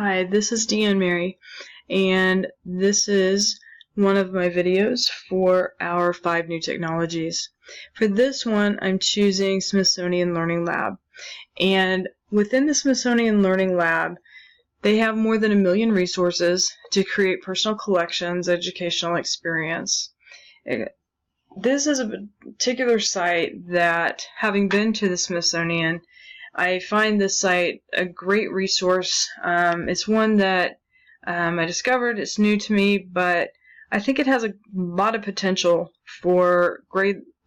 Hi, this is Deanne Mary, and this is one of my videos for our 5 new technologies. For this one, I'm choosing Smithsonian Learning Lab, and within the Smithsonian Learning Lab, they have more than 1 million resources to create personal collections, educational experience. This is a particular site that, having been to the Smithsonian, I find this site a great resource. It's one that I discovered. It's new to me, but I think it has a lot of potential for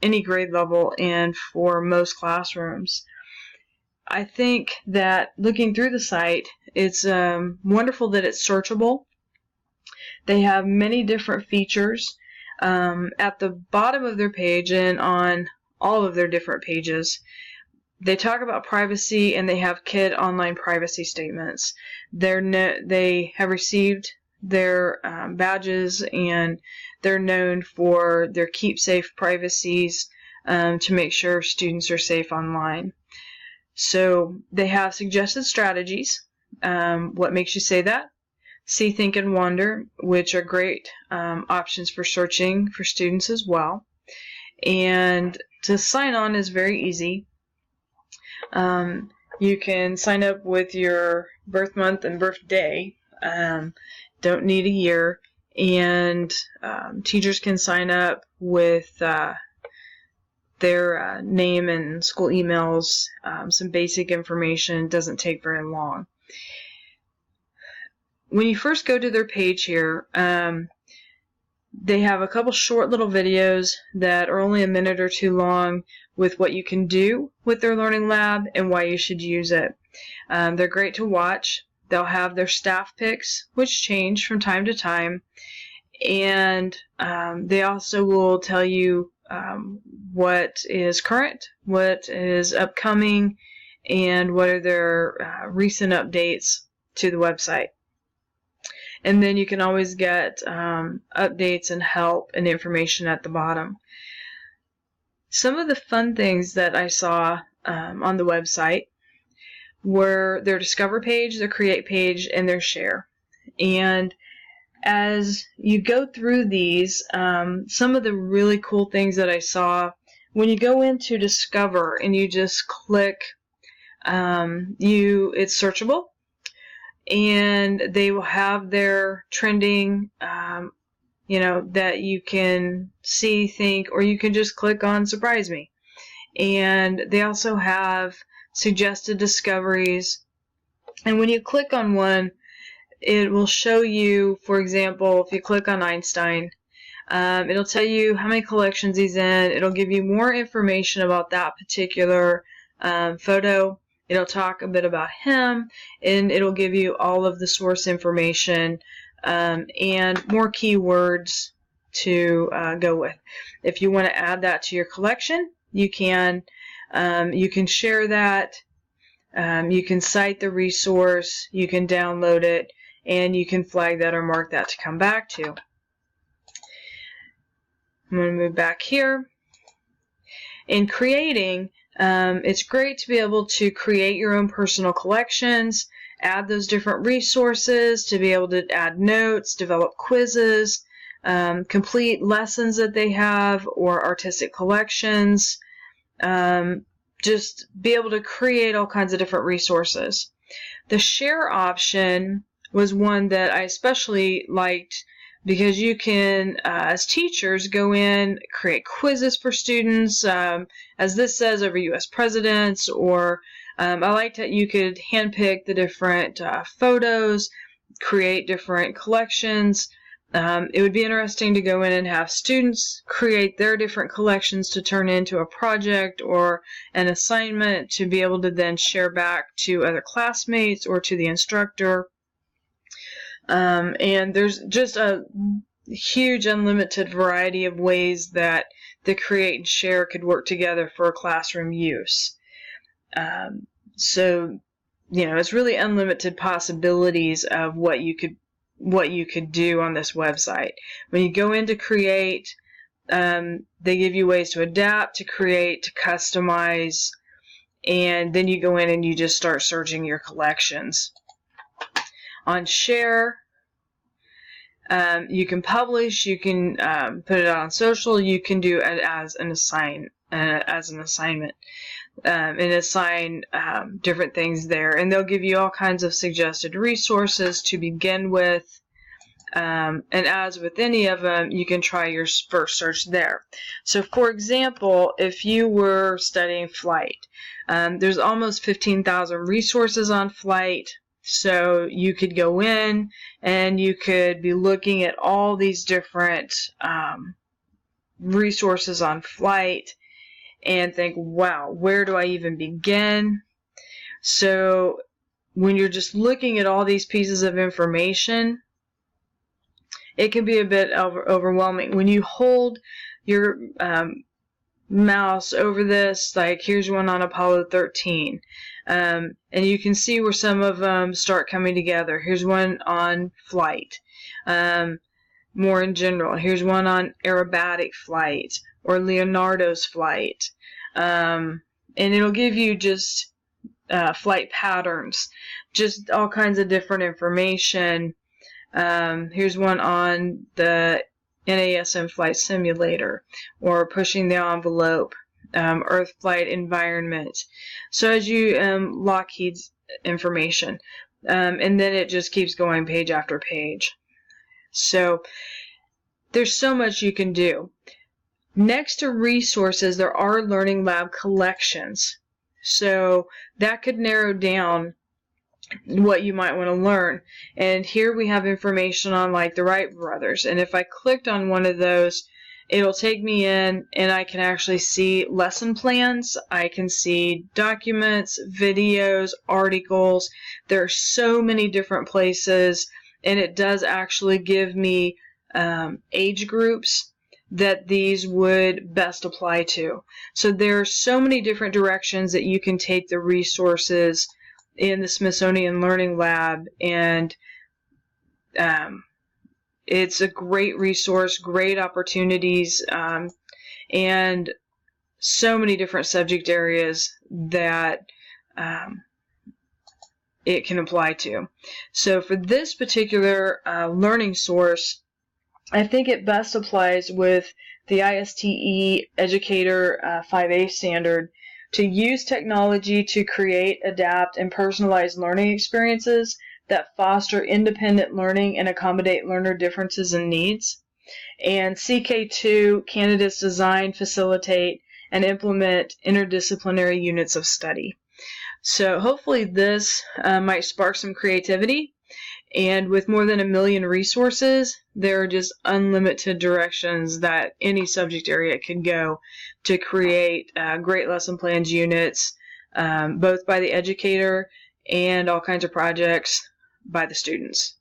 any grade level and for most classrooms. I think that looking through the site, it's wonderful that it's searchable. They have many different features at the bottom of their page and on all of their different pages. They talk about privacy, and they have KID online privacy statements. They have received their badges, and they're known for their keep safe privacies to make sure students are safe online. So they have suggested strategies. What makes you say that? See, think, and wonder, which are great options for searching for students as well. And to sign on is very easy. You can sign up with your birth month and birthday. Don't need a year. And teachers can sign up with their name and school emails, some basic information. It doesn't take very long. When you first go to their page here, they have a couple short little videos that are only a minute or two long with what you can do with their Learning Lab and why you should use it. They're great to watch. They'll have their staff picks, which change from time to time, and they also will tell you what is current, what is upcoming, and what are their recent updates to the website. And then you can always get updates and help and information at the bottom. Some of the fun things that I saw on the website were their Discover page, their Create page, and their Share. And as you go through these, some of the really cool things that I saw, when you go into Discover and you just click, it's searchable. And they will have their trending, that you can see, think, or you can just click on Surprise Me. And they also have suggested discoveries. And when you click on one, it will show you, for example, if you click on Einstein, it'll tell you how many collections he's in. It'll give you more information about that particular photo. It'll talk a bit about him, and it'll give you all of the source information and more keywords to go with. If you want to add that to your collection, you can. You can share that. You can cite the resource. You can download it, and you can flag that or mark that to come back to. I'm going to move back here. In creating, it's great to be able to create your own personal collections, add those different resources, to be able to add notes, develop quizzes, complete lessons that they have, or artistic collections, just be able to create all kinds of different resources. The Share option was one that I especially liked, because you can, as teachers, go in, create quizzes for students, as this says, over U.S. presidents, or I liked that you could handpick the different photos, create different collections. It would be interesting to go in and have students create their different collections to turn into a project or an assignment to be able to then share back to other classmates or to the instructor. And there's just a huge unlimited variety of ways that the Create and Share could work together for classroom use. So, it's really unlimited possibilities of what you could do on this website. When you go into Create, they give you ways to adapt, to create, to customize, and then you go in and you just start searching your collections. on share. You can publish, you can put it on social, you can do it as an assignment, and assign different things there. And they'll give you all kinds of suggested resources to begin with. And as with any of them, you can try your first search there. So for example, if you were studying flight, there's almost 15,000 resources on flight. So you could go in and you could be looking at all these different resources on flight and think, wow, where do I even begin? So when you're just looking at all these pieces of information, it can be a bit overwhelming. When you hold your mouse over this, like here's one on Apollo 13, and you can see where some of them start coming together. Here's one on flight, more in general. Here's one on aerobatic flight or Leonardo's flight, and it'll give you just flight patterns, just all kinds of different information. Here's one on the NASM flight simulator, or pushing the envelope, Earth flight environment. So as you Lockheed's information, and then it just keeps going page after page. So there's so much you can do. Next to resources, there are Learning Lab collections. So that could narrow down what you might want to learn. And here we have information on like the Wright brothers, and if I clicked on one of those, it'll take me in and I can actually see lesson plans, I can see documents, videos, articles. There are so many different places, and it does actually give me age groups that these would best apply to. So there are so many different directions that you can take the resources in the Smithsonian Learning Lab, and it's a great resource, great opportunities, and so many different subject areas that it can apply to. So for this particular learning source, I think it best applies with the ISTE Educator 5A standard, to use technology to create, adapt, and personalize learning experiences that foster independent learning and accommodate learner differences and needs. And CK2, candidates design, facilitate, and implement interdisciplinary units of study. So hopefully this might spark some creativity. And with more than 1 million resources, there are just unlimited directions that any subject area can go to create great lesson plans, units, both by the educator and all kinds of projects by the students.